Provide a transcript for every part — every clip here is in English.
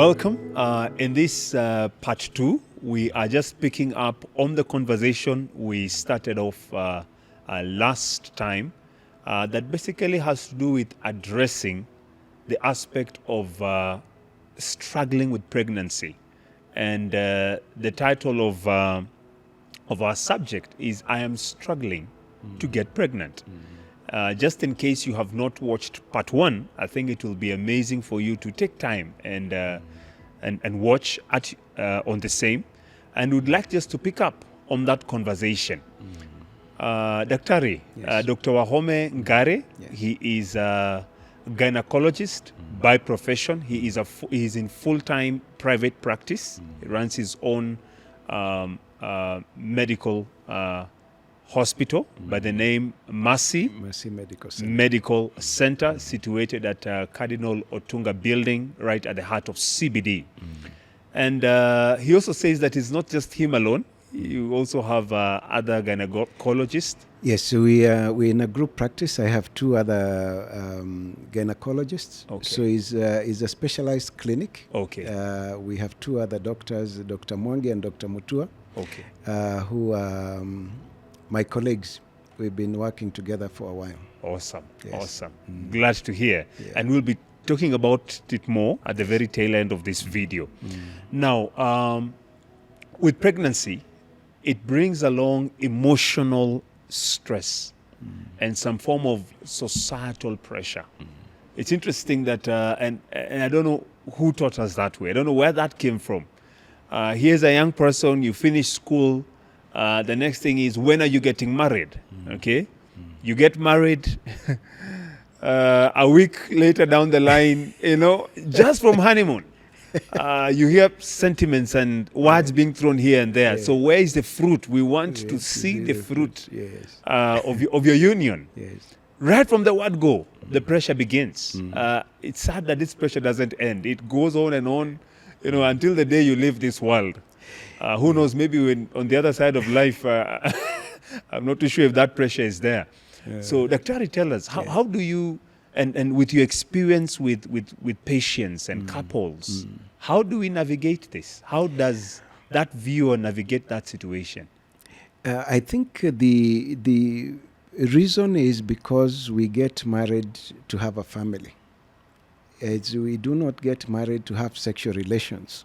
Welcome. In this part 2, we are just picking up on the conversation we started off last time that basically has to do with addressing the aspect of struggling with pregnancy. And the title of our subject is I Am Struggling to Get Pregnant. Just in case you have not watched part 1, I think it will be amazing for you to take time and watch on the same. And would like just to pick up on that conversation. Daktari, Yes. Dr. Wahome Ngare, Yes. he is a gynecologist by profession. He is in full-time private practice. He runs his own medical hospital by the name Mercy Medical Center. Center, situated at Cardinal Otunga Building, right at the heart of CBD. And he also says that it's not just him alone. You also have other gynecologists. Yes, so we're in a group practice. I have 2 other gynecologists. Okay. So it's a specialized clinic. Okay. We have 2 other doctors, Dr. Mwangi and Dr. Mutua, Okay. who are my colleagues. We've been working together for a while. Awesome. Yes. Awesome. Glad to hear. Yeah. And we'll be talking about it more at the very tail end of this video. Now, with pregnancy, it brings along emotional stress and some form of societal pressure. It's interesting that, and I don't know who taught us that way. I don't know where that came from. Here's a young person, you finish school. The next thing is, when are you getting married? Okay? You get married a week later down the line, just from honeymoon. You hear sentiments and words being thrown here and there. Yeah. So where is the fruit? We want to Yes, see the fruit Yes. of your union. Yes. Right from the word go, the pressure begins. It's sad that this pressure doesn't end. It goes on and on, until the day you leave this world. Who knows, maybe on the other side of life, I'm not too sure if that pressure is there. So, Dr. tell us, how do you, and with your experience with patients and couples, how do we navigate this? How does that viewer navigate that situation? I think the reason is because we get married to have a family. We do not get married to have sexual relations.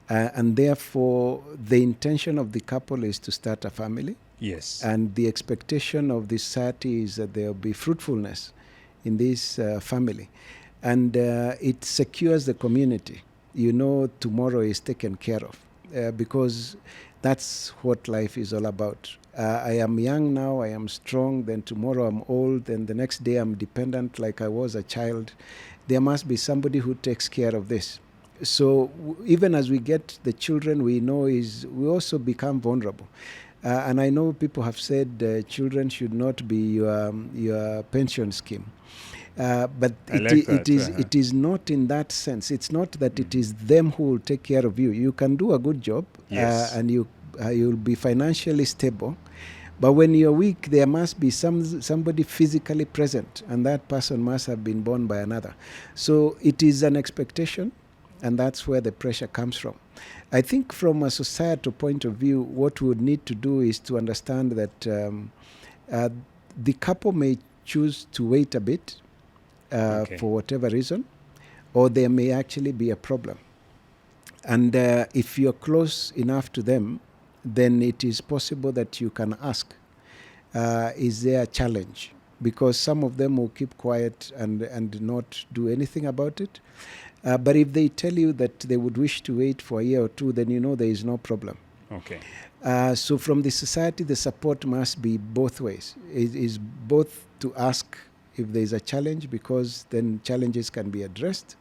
And therefore, the intention of the couple is to start a family. Yes. And the expectation of the society is that there will be fruitfulness in this family. And it secures the community. Tomorrow is taken care of because that's what life is all about. I am young now, I am strong, then tomorrow I'm old, and the next day I'm dependent like I was a child. There must be somebody who takes care of this. So even as we get the children, we know we also become vulnerable. And I know people have said children should not be your pension scheme. But it is not in that sense. It's not that it is them who will take care of you. You can do a good job, Yes. and you'll be financially stable. But when you're weak, there must be somebody physically present, and that person must have been born by another. So it is an expectation, and that's where the pressure comes from. I think from a societal point of view, what we would need to do is to understand that the couple may choose to wait a bit for whatever reason, or there may actually be a problem. And if you're close enough to them, then it is possible that you can ask, is there a challenge? Because some of them will keep quiet and not do anything about it. But if they tell you that they would wish to wait for a year or 2, then there is no problem. Okay. So from the society, the support must be both ways. It is both to ask if there is a challenge, because then challenges can be addressed,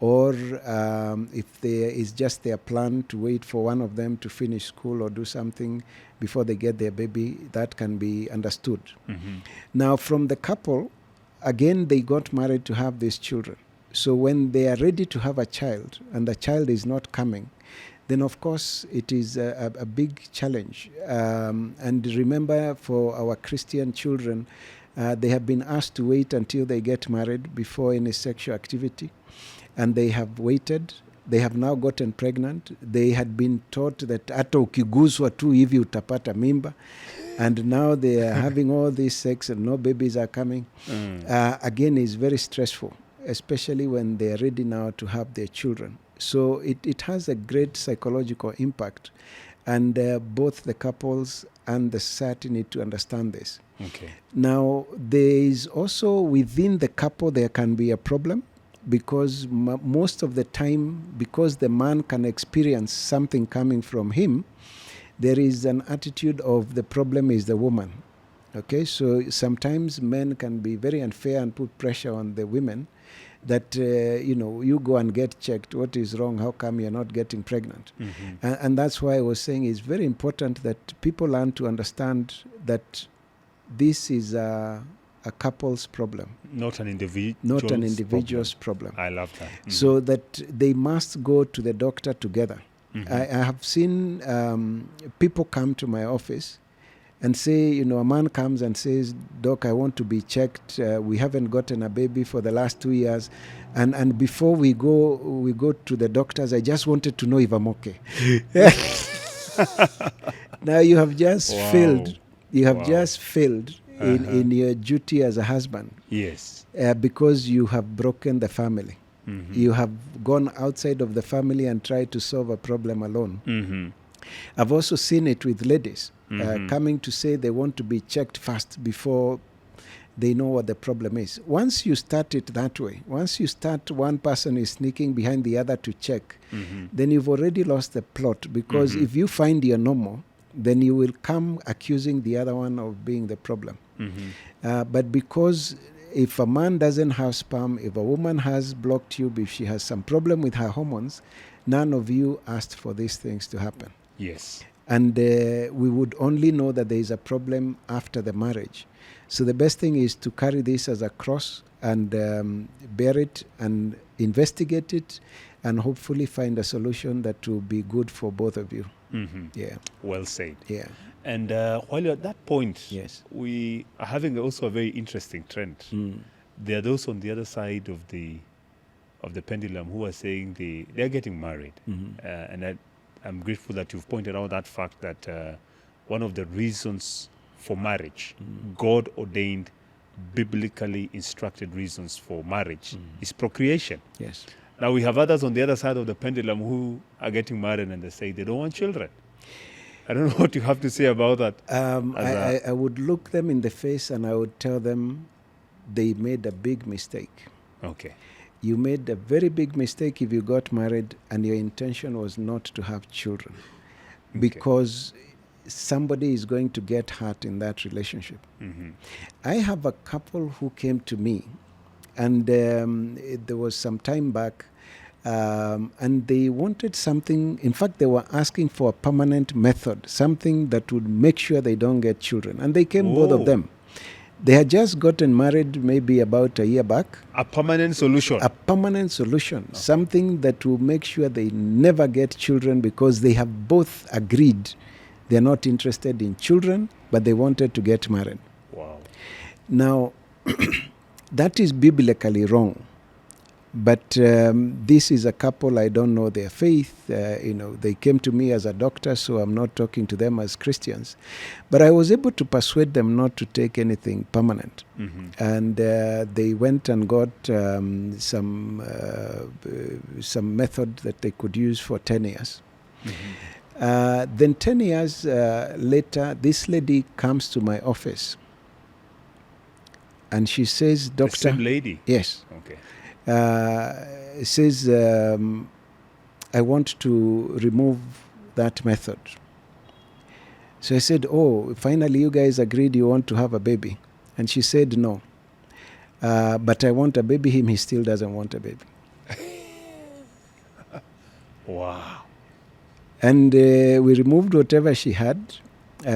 or if there is just their plan to wait for one of them to finish school or do something before they get their baby, that can be understood. Now, from the couple, again, they got married to have these children. So when they are ready to have a child and the child is not coming, then of course it is a big challenge. And remember, for our Christian children, they have been asked to wait until they get married before any sexual activity. And they have waited, They have now gotten pregnant. They had been taught that hata ukiguswa tu hivi utapata mimba. And now they are having all this sex and no babies are coming. Again, it's very stressful, especially when they are ready now to have their children. So it has a great psychological impact. And both the couples and the society need to understand this. Okay. Now, there is also within the couple, there can be a problem because most of the time, because the man can experience something coming from him, there is an attitude of the problem is the woman. Okay, so sometimes men can be very unfair and put pressure on the women that, you go and get checked. What is wrong? How come you're not getting pregnant? And that's why I was saying it's very important that people learn to understand that this is a couple's problem. Not an individual's problem. I love that. So that they must go to the doctor together. I have seen people come to my office and say, a man comes and says, Doc, I want to be checked. We haven't gotten a baby for the last 2 years. And before we go to the doctors, I just wanted to know if I'm okay. Now you have just failed. You have just failed in your duty as a husband. Yes. Because you have broken the family. You have gone outside of the family and tried to solve a problem alone. I've also seen it with ladies coming to say they want to be checked first before they know what the problem is. Once you start it that way, once you start one person is sneaking behind the other to check, then you've already lost the plot, because if you find you're normal, then you will come accusing the other one of being the problem. But because if a man doesn't have sperm, if a woman has blocked tube, if she has some problem with her hormones, none of you asked for these things to happen. Yes. And we would only know that there is a problem after the marriage. So the best thing is to carry this as a cross and bear it and investigate it and hopefully find a solution that will be good for both of you. Yeah. Well said. Yeah. And while you're at that point, yes, we are having also a very interesting trend. There are those on the other side of the pendulum who are saying they're getting married. And I'm grateful that you've pointed out that fact that one of the reasons for marriage, God ordained, biblically instructed reasons for marriage is procreation. Yes. Now we have others on the other side of the pendulum who are getting married and they say they don't want children. I don't know what you have to say about that. I would look them in the face and I would tell them they made a big mistake. Okay. You made a very big mistake if you got married and your intention was not to have children. Because somebody is going to get hurt in that relationship. I have a couple who came to me and there was some time back and they wanted something. In fact, they were asking for a permanent method, something that would make sure they don't get children. And they came, both of them. They had just gotten married maybe about a year back. A permanent solution. A permanent solution. Okay. Something that will make sure they never get children, because they have both agreed they're not interested in children, but they wanted to get married. Wow. Now, that is biblically wrong. But this is a couple, I don't know their faith. They came to me as a doctor, so I'm not talking to them as Christians. But I was able to persuade them not to take anything permanent. And they went and got some method that they could use for 10 years. Then 10 years later, this lady comes to my office. And she says, Doctor... The same lady? Yes. Okay. Says, I want to remove that method. So I said, finally you guys agreed you want to have a baby. And she said, no. But I want a baby. He still doesn't want a baby. Wow. And we removed whatever she had.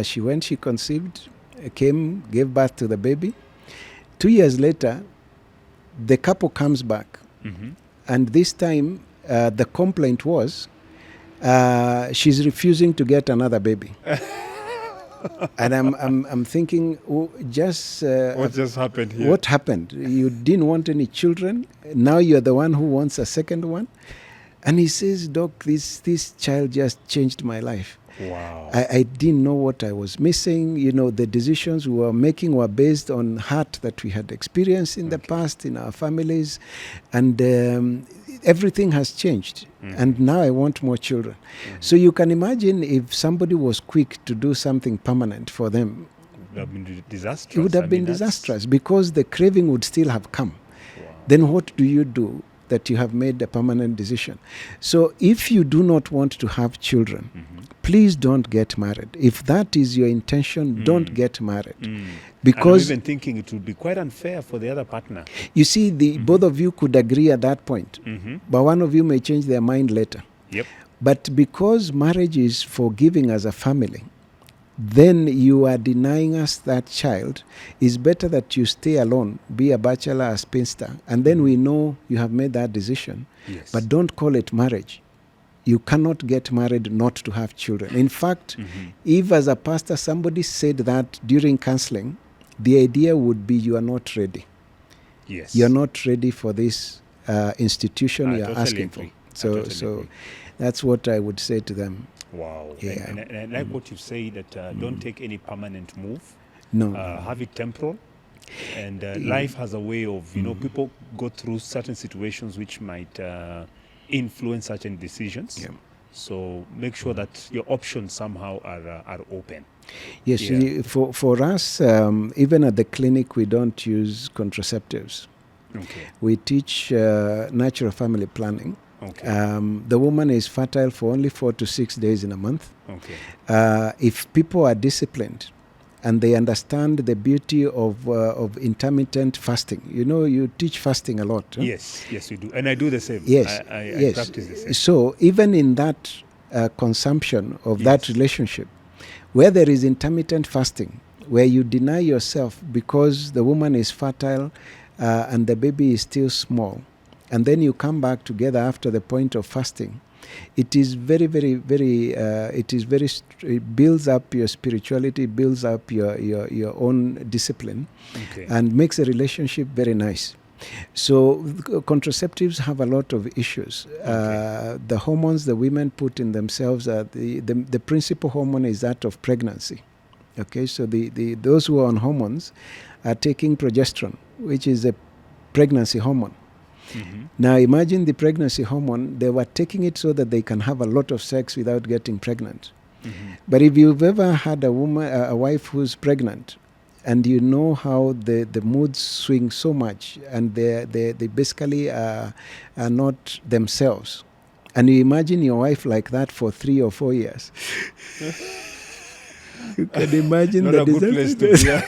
She went, she conceived, came, gave birth to the baby. 2 years later, the couple comes back. And this time, the complaint was, she's refusing to get another baby. And I'm thinking, what just happened here? What happened? You didn't want any children. Now you're the one who wants a second one. And he says, Doc, this child just changed my life. Wow. I didn't know what I was missing. You know, the decisions we were making were based on hurt that we had experienced in the past in our families. And everything has changed. And now I want more children. So you can imagine if somebody was quick to do something permanent for them. It would have been disastrous. It would have been disastrous because the craving would still have come. Wow. Then what do you do that you have made a permanent decision? So if you do not want to have children, please don't get married. If that is your intention, don't get married. Because I'm even thinking it would be quite unfair for the other partner. you see, both of you could agree at that point, but one of you may change their mind later. Yep. But because marriage is forgiving as a family, then you are denying us that child. It's better that you stay alone, be a bachelor, a spinster, and then we know you have made that decision. Yes. But don't call it marriage. You cannot get married not to have children. In fact, if as a pastor somebody said that during counseling, the idea would be you are not ready. Yes. You are not ready for this institution you are totally asking agree. for. So that's what I would say to them. Wow. Yeah. And I like what you say that don't take any permanent move. No. Have it temporal. And life has a way of, people go through certain situations which might influence certain decisions. Yeah. So make sure that your options somehow are open. Yes, Yeah. for us, even at the clinic, we don't use contraceptives. Okay. We teach natural family planning. Okay. The woman is fertile for only 4 to 6 days in a month. Okay. If people are disciplined and they understand the beauty of intermittent fasting, you teach fasting a lot. Huh? Yes, we do. And I do the same. Yes, I practice the same. So even in that consumption of that relationship, where there is intermittent fasting, where you deny yourself because the woman is fertile and the baby is still small, and then you come back together after the point of fasting, it is very, very, very, it builds up your spirituality, builds up your own discipline, and makes a relationship very nice. So contraceptives have a lot of issues. The hormones the women put in themselves, are the principal hormone is that of pregnancy. Okay, so those who are on hormones are taking progesterone, which is a pregnancy hormone. Now imagine the pregnancy hormone, they were taking it so that they can have a lot of sex without getting pregnant. But if you've ever had a wife who's pregnant, and you know how the moods swing so much, and they basically are not themselves, and you imagine your wife like that for 3 or 4 years, you can imagine not the a good place to be at.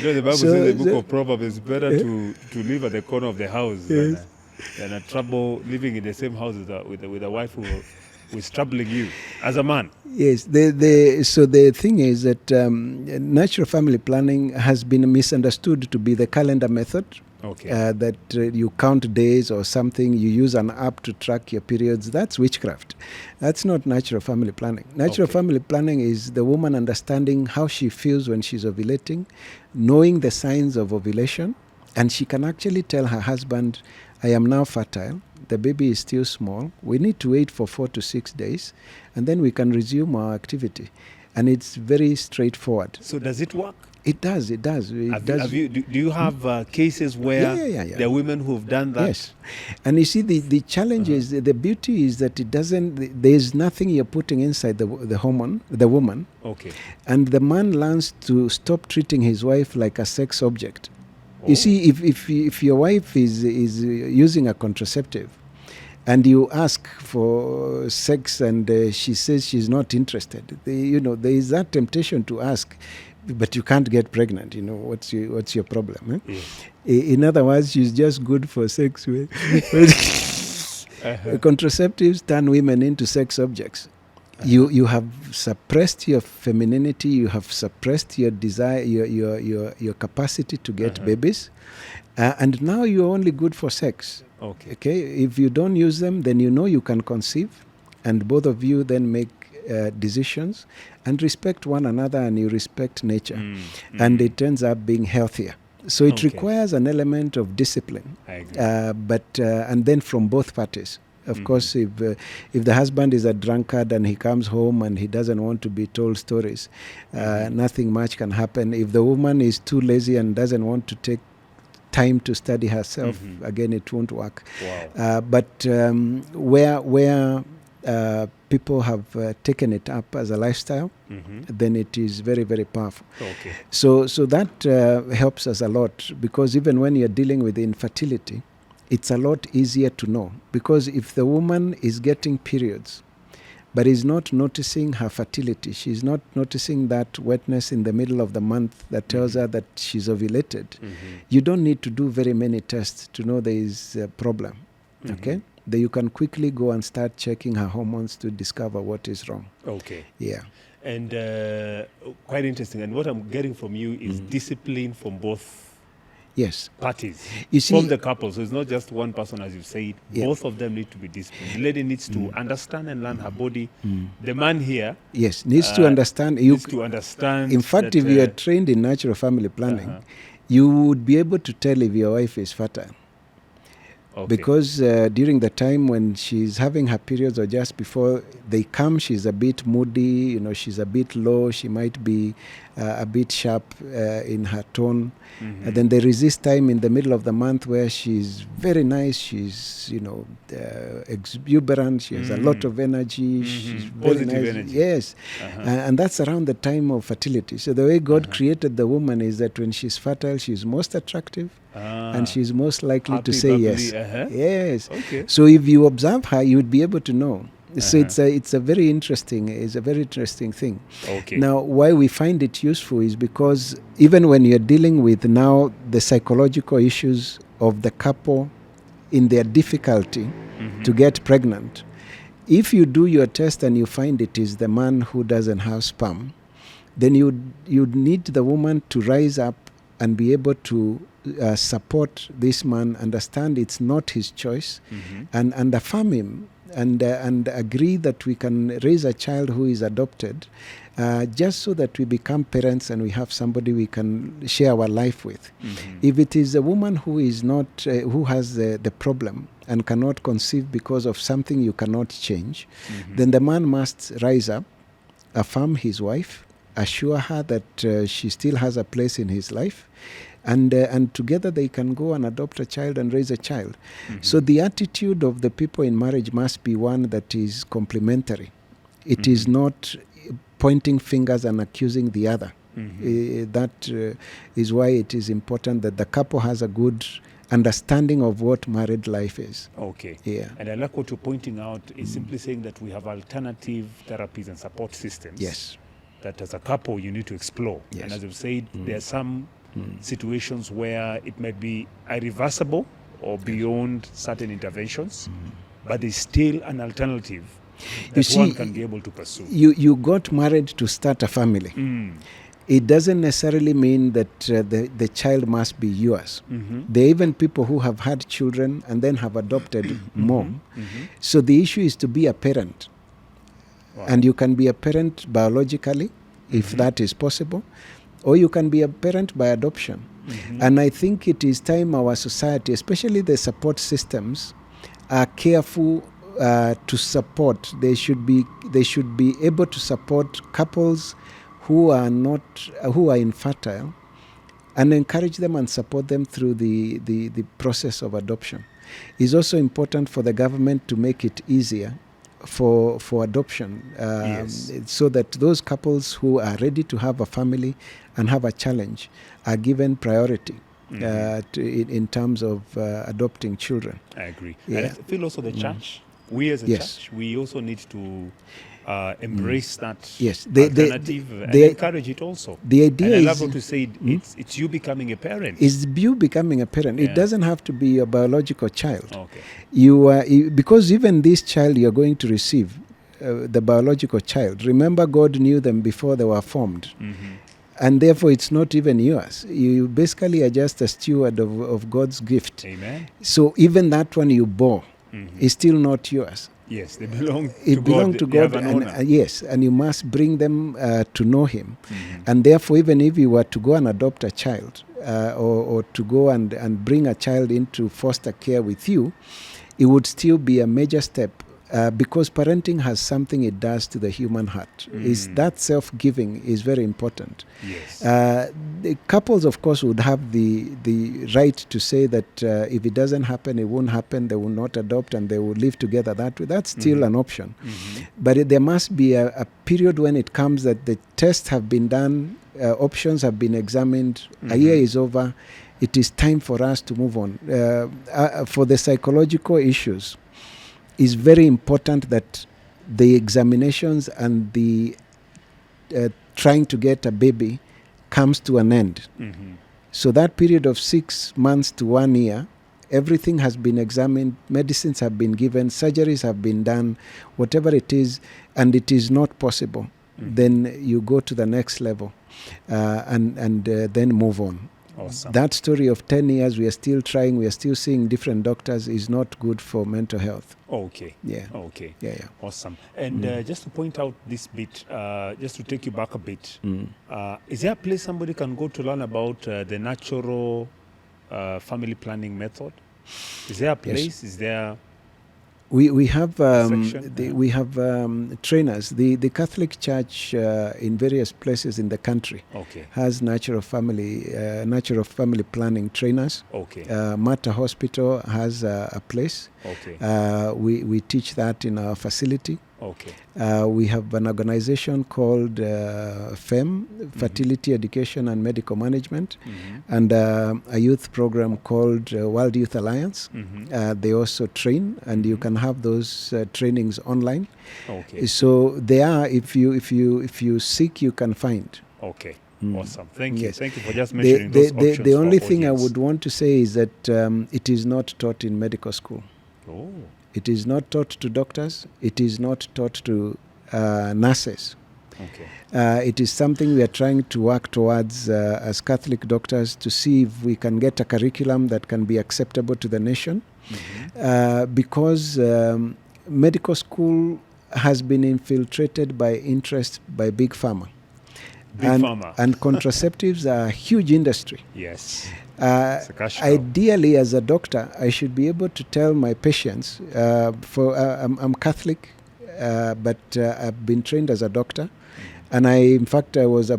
The Bible says in the book of Proverbs, it's better to live at the corner of the house than a trouble living in the same house with a wife who is troubling you as a man. Yes, so the thing is that natural family planning has been misunderstood to be the calendar method. Okay. That you count days or something, you use an app to track your periods. That's witchcraft. That's not natural family planning. Natural family planning is the woman understanding how she feels when she's ovulating, knowing the signs of ovulation, and she can actually tell her husband, I am now fertile, the baby is still small, we need to wait for 4 to 6 days, and then we can resume our activity. And it's very straightforward. So does it work? It does. Do you have cases where there are women who have done that? Yes. And you see, the challenge is, the beauty is that there's nothing you're putting inside the woman. Okay. And the man learns to stop treating his wife like a sex object. You see, if your wife is using a contraceptive, and you ask for sex and she says she's not interested, there is that temptation to ask, but you can't get pregnant. What's your problem? Eh? In other words, she's just good for sex. Contraceptives turn women into sex objects. You have suppressed your femininity. You have suppressed your desire, your capacity to get babies, and now you're only good for sex. Okay. If you don't use them, then you can conceive, and both of you then make decisions and respect one another, and you respect nature, and it ends up being healthier. So it requires an element of discipline, I agree. but and then from both parties. Of course, if the husband is a drunkard and he comes home and he doesn't want to be told stories, nothing much can happen. If the woman is too lazy and doesn't want to take time to study herself, again, it won't work. Wow. But where people have taken it up as a lifestyle, then it is very, very powerful. Okay. So that helps us a lot, because even when you're dealing with infertility, it's a lot easier to know. Because if the woman is getting periods but is not noticing her fertility, she's not noticing that wetness in the middle of the month that tells her that she's ovulated, you don't need to do very many tests to know there is a problem. Okay? Then you can quickly go and start checking her hormones to discover what is wrong. Okay. Yeah. And quite interesting. And what I'm getting from you is discipline from both Yes. parties, You see, from the couple. So it's not just one person, as you said. Yeah. Both of them need to be disciplined. The lady needs to understand and learn her body. The man here yes, needs to understand. needs to understand. In fact, that, if you are trained in natural family planning, you would be able to tell if your wife is fertile. okay. Because during the time when she's having her periods or just before they come, she's a bit moody, she's a bit low, she might be a bit sharp in her tone. And then there is this time in the middle of the month where she's very nice, she's, exuberant, she has a lot of energy, she's very Positive nice. energy. Yes. And that's around the time of fertility. So the way God created the woman is that when she's fertile, she's most attractive. And she's most likely Happy, to say bubbly, yes. Yes. Okay. So if you observe her, you would be able to know. So it's a very interesting thing. Okay. Now, why we find it useful is because even when you're dealing with now the psychological issues of the couple in their difficulty to get pregnant, if you do your test and you find it is the man who doesn't have sperm, then you'd need the woman to rise up and be able to support this man, understand it's not his choice, and affirm him, and agree that we can raise a child who is adopted, just so that we become parents and we have somebody we can share our life with. If it is a woman who is not, who has the problem and cannot conceive because of something you cannot change, then the man must rise up, affirm his wife, assure her that she still has a place in his life, and together they can go and adopt a child and raise a child. So the attitude of the people in marriage must be one that is complementary. It is not pointing fingers and accusing the other. That is why it is important that the couple has a good understanding of what married life is. Okay. Yeah. And I like what you're pointing out is simply saying that we have alternative therapies and support systems. Yes. That as a couple you need to explore. Yes. And as you've said, there are some situations where it might be irreversible or beyond certain interventions, but there's still an alternative that one can be able to pursue. You got married to start a family. It doesn't necessarily mean that the child must be yours. There are even people who have had children and then have adopted more. So the issue is to be a parent. Wow. And you can be a parent biologically, if that is possible, or you can be a parent by adoption. And I think it is time our society, especially the support systems, are careful to support. They should be able to support couples who are infertile, and encourage them and support them through the process of adoption. It's also important for the government to make it easier for adoption, so that those couples who are ready to have a family and have a challenge are given priority in terms of adopting children. I agree. Yeah. And I feel also the church, we as a church, we also need to embrace that alternative and encourage it also. The idea and I is, love what you said, it's you becoming a parent. Is you becoming a parent. It doesn't have to be a biological child. Okay. Because even this child you're going to receive, the biological child, remember God knew them before they were formed. And therefore it's not even yours. You basically are just a steward of God's gift. Amen. So even that one you bore is still not yours. Yes, they belong to God. Yes, and you must bring them to know Him. And therefore, even if you were to go and adopt a child, or to go and bring a child into foster care with you, it would still be a major step. Because parenting has something it does to the human heart. Is that self-giving is very important. Yes. The couples, of course, would have the right to say that if it doesn't happen, it won't happen. They will not adopt, and they will live together that way. That's still an option. But there must be a period when it comes that the tests have been done, options have been examined. A year is over. It is time for us to move on. For the psychological issues, it's very important that the examinations and the trying to get a baby comes to an end. So that period of 6 months to 1 year, everything has been examined, medicines have been given, surgeries have been done, whatever it is, and it is not possible. Then you go to the next level and then move on. Awesome. That story of 10 years, we are still trying, we are still seeing different doctors, is not good for mental health. Okay. Yeah. Okay. Yeah. Awesome. And just to point out this bit, just to take you back a bit, is there a place somebody can go to learn about the natural family planning method? Is there a place? Yes. Is there? We have Section? we have trainers. The Catholic Church in various places in the country Okay. has natural family planning trainers. Okay. Mater Hospital has a place. Okay. We teach that in our facility. Okay. We have an organization called FEM, Fertility Education and Medical Management, and a youth program called World Youth Alliance. They also train, and you can have those trainings online. Okay. So they are, if you seek, you can find. Okay. Awesome. Thank you. Yes. Thank you for just mentioning those options. The only for thing I audience. would want to say is that it is not taught in medical school. Oh. It is not taught to doctors. It is not taught to nurses. Okay. It is something we are trying to work towards as Catholic doctors to see if we can get a curriculum that can be acceptable to the nation. Because medical school has been infiltrated by interest by Big Pharma. And contraceptives are a huge industry. Yes. It's a cash cow. Ideally, as a doctor, I should be able to tell my patients, I'm Catholic, but I've been trained as a doctor, and in fact, I was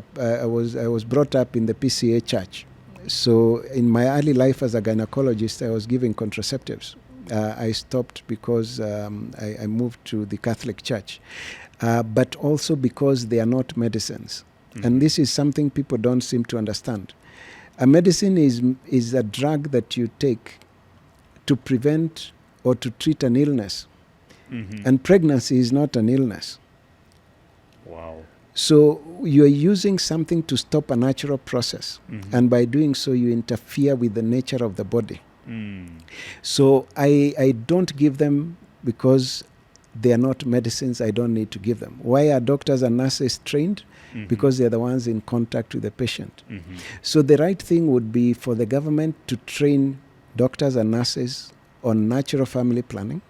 brought up in the PCA church. So in my early life as a gynecologist, I was giving contraceptives. I stopped because I moved to the Catholic Church, but also because they are not medicines. And this is something people don't seem to understand. A medicine is a drug that you take to prevent or to treat an illness. And pregnancy is not an illness. Wow. So you're using something to stop a natural process. And by doing so, you interfere with the nature of the body. So I don't give them because they are not medicines. I don't need to give them. Why are doctors and nurses trained? Because they're the ones in contact with the patient. So the right thing would be for the government to train doctors and nurses on natural family planning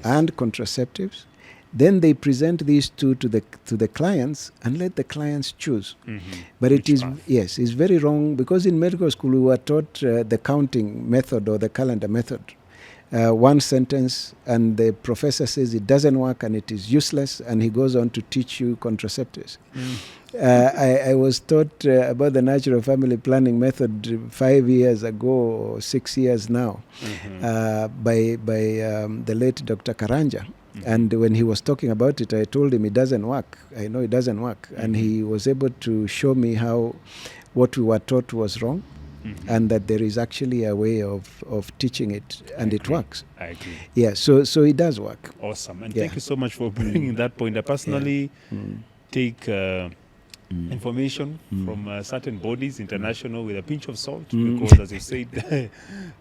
and contraceptives. Then they present these two to the clients and let the clients choose. But it is it's very wrong, because in medical school we were taught the counting method or the calendar method. One sentence and the professor says it doesn't work and it is useless, and he goes on to teach you contraceptives. I was taught about the natural family planning method 5 years ago, or 6 years now, by the late Dr. Karanja. And when he was talking about it, I told him it doesn't work. I know it doesn't work. And he was able to show me how what we were taught was wrong. And that there is actually a way of teaching it, and it works. I agree. Yeah, so it does work. Awesome. And thank you so much for bringing that point. I personally take information from certain bodies, international, with a pinch of salt, because, as you said,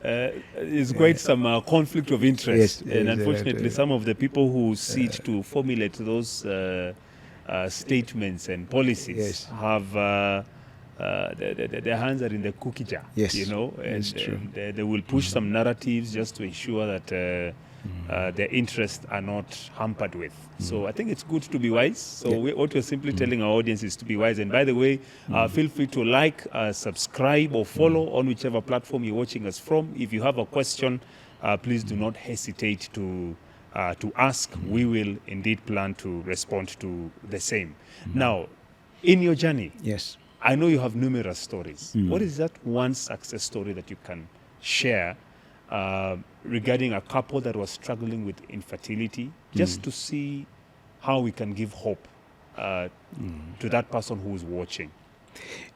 there's quite some conflict of interest. Yes, and unfortunately, some of the people who sit to formulate those statements and policies have... their hands are in the cookie jar, you know, and they will push some narratives just to ensure that their interests are not hampered with. So I think it's good to be wise. So what we're simply telling our audience is to be wise. And by the way, feel free to like, subscribe, or follow on whichever platform you're watching us from. If you have a question, please do not hesitate to ask. We will indeed plan to respond to the same. Now, in your journey, Yes. I know you have numerous stories. What is that one success story that you can share regarding a couple that was struggling with infertility, just to see how we can give hope to that person who is watching?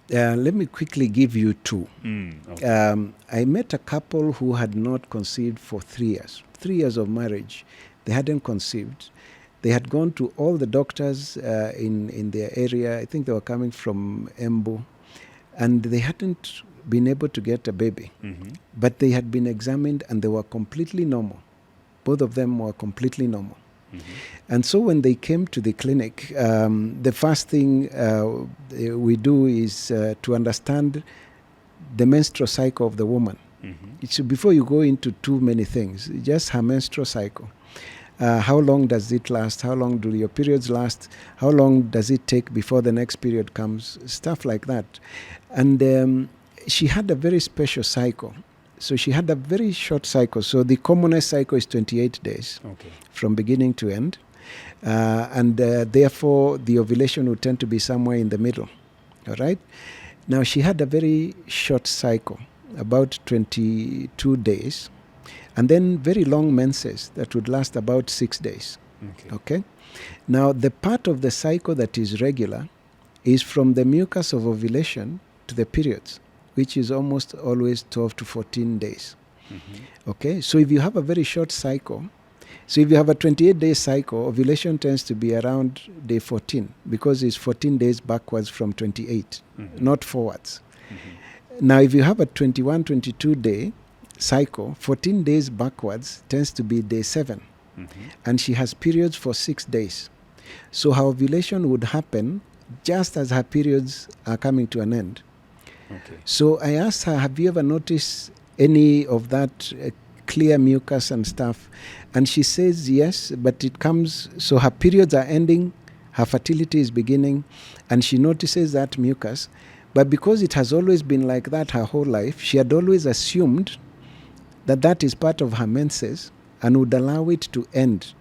Let me quickly give you two. Okay. I met a couple who had not conceived for 3 years. 3 years of marriage. They hadn't conceived. They had gone to all the doctors in their area. I think they were coming from Embu. And they hadn't been able to get a baby. But they had been examined and they were completely normal. Both of them were completely normal. And so when they came to the clinic, the first thing we do is to understand the menstrual cycle of the woman. So before you go into too many things, just her menstrual cycle. How long does it last? How long do your periods last? How long does it take before the next period comes? Stuff like that. And she had a very special cycle. So she had a very short cycle. So the commonest cycle is 28 days from beginning to end. And therefore, the ovulation would tend to be somewhere in the middle. All right? Now, she had a very short cycle, about 22 days. And then very long menses that would last about 6 days. Okay? Now, the part of the cycle that is regular is from the mucus of ovulation to the periods, which is almost always 12 to 14 days. Okay? So if you have a very short cycle, so if you have a 28-day cycle, ovulation tends to be around day 14 because it's 14 days backwards from 28, not forwards. Now, if you have a 21, 22-day cycle, 14 days backwards tends to be day 7. And she has periods for 6 days. So her ovulation would happen just as her periods are coming to an end. So I asked her, have you ever noticed any of that clear mucus and stuff? And she says yes, but it comes, so her periods are ending, her fertility is beginning, and she notices that mucus. But because it has always been like that her whole life, she had always assumed that that is part of her menses and would allow it to end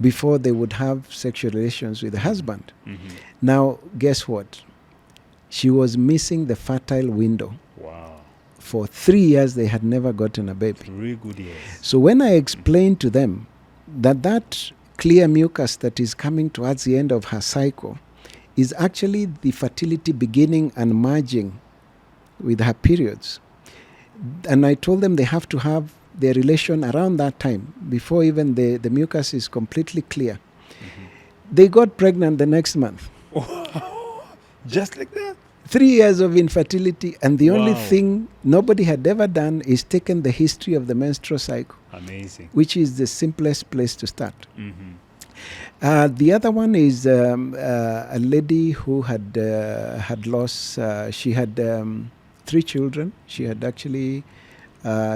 before they would have sexual relations with the husband. Now, guess what? She was missing the fertile window. For 3 years, they had never gotten a baby. 3 good years. So when I explained to them that that clear mucus that is coming towards the end of her cycle is actually the fertility beginning and merging with her periods, and I told them they have to have their relation around that time before even the mucus is completely clear. They got pregnant the next month. Just like that? 3 years of infertility, and the only thing nobody had ever done is taken the history of the menstrual cycle. Amazing. Which is the simplest place to start. The other one is a lady who had lost, she had 3 children. She had actually,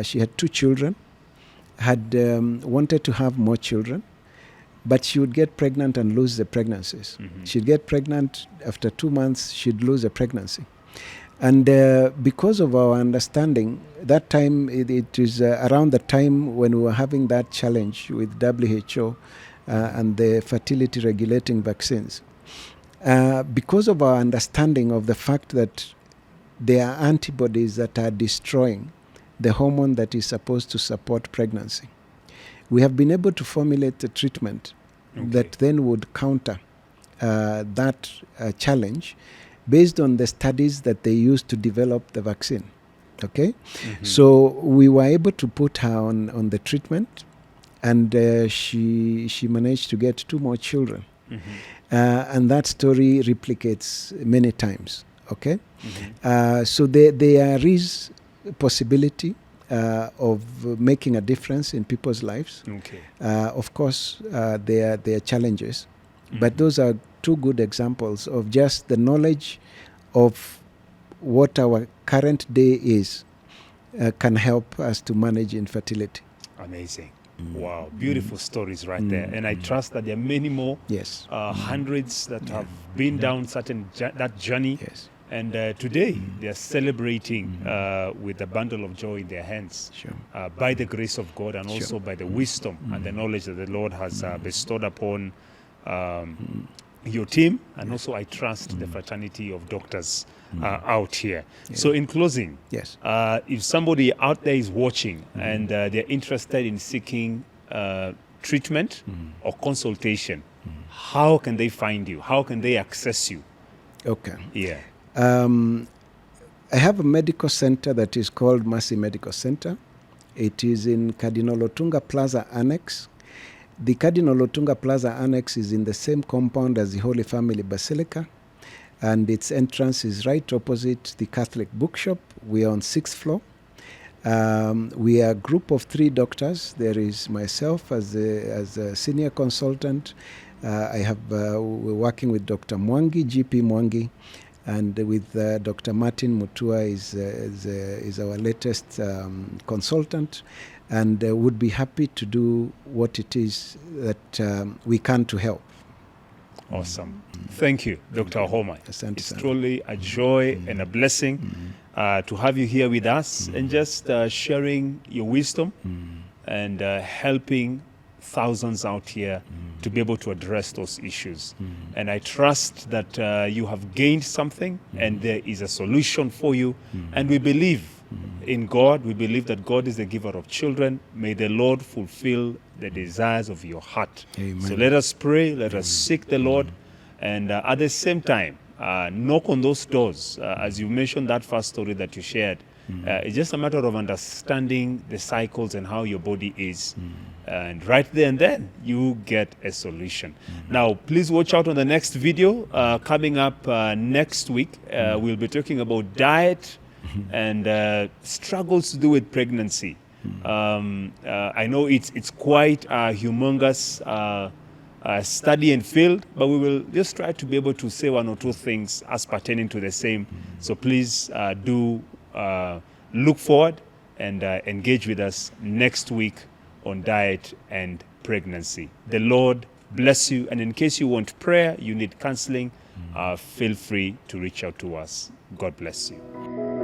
she had 2 children, had wanted to have more children, but she would get pregnant and lose the pregnancies. She'd get pregnant, after 2 months, she'd lose a pregnancy. And because of our understanding, that time, it is around the time when we were having that challenge with WHO and the fertility regulating vaccines. Because of our understanding of the fact that there are antibodies that are destroying the hormone that is supposed to support pregnancy, we have been able to formulate a treatment that then would counter that challenge based on the studies that they used to develop the vaccine. Okay? So we were able to put her on the treatment, and she managed to get 2 more children. And that story replicates many times. Okay? So there is a possibility of making a difference in people's lives. Of course, there are challenges, but those are 2 good examples of just the knowledge of what our current day is can help us to manage infertility. Amazing. Wow, beautiful stories right there. And I trust that there are many more, Yes. hundreds that have been down that journey. Yes. And today they are celebrating with a bundle of joy in their hands, Sure. by the grace of God, and also by the wisdom and the knowledge that the Lord has bestowed upon your team, and also I trust the fraternity of doctors out here. So in closing, Yes. if somebody out there is watching and they're interested in seeking treatment or consultation, how can they find you? How can they access you? Okay. Yeah. I have a medical center that is called Mercy Medical Center. It is in Cardinal Otunga Plaza Annex. The Cardinal Otunga Plaza Annex is in the same compound as the Holy Family Basilica, and its entrance is right opposite the Catholic Bookshop. We are on 6th floor. We are a group of 3 doctors. There is myself as a senior consultant. We're working with Dr. Mwangi, GP Mwangi, and with Dr. Martin Mutua is our latest consultant, and would be happy to do what it is that we can to help. Awesome. Thank you, Dr. Wahome. Asante It's sana. truly a joy and a blessing to have you here with us and just sharing your wisdom and helping thousands out here to be able to address those issues. And I trust that you have gained something and there is a solution for you. And we believe in God. We believe that God is the giver of children. May the Lord fulfill the desires of your heart. Amen. So let us pray, let us seek the Lord, and at the same time, knock on those doors. As you mentioned that first story that you shared, it's just a matter of understanding the cycles and how your body is. And right there and then, you get a solution. Now, please watch out on the next video. Coming up next week, we'll be talking about diet and struggles to do with pregnancy. I know it's quite a humongous study and field, but we will just try to be able to say one or two things as pertaining to the same. So please do look forward and engage with us next week on diet and pregnancy. The Lord bless you. And in case you want prayer, you need counseling, feel free to reach out to us. God bless you.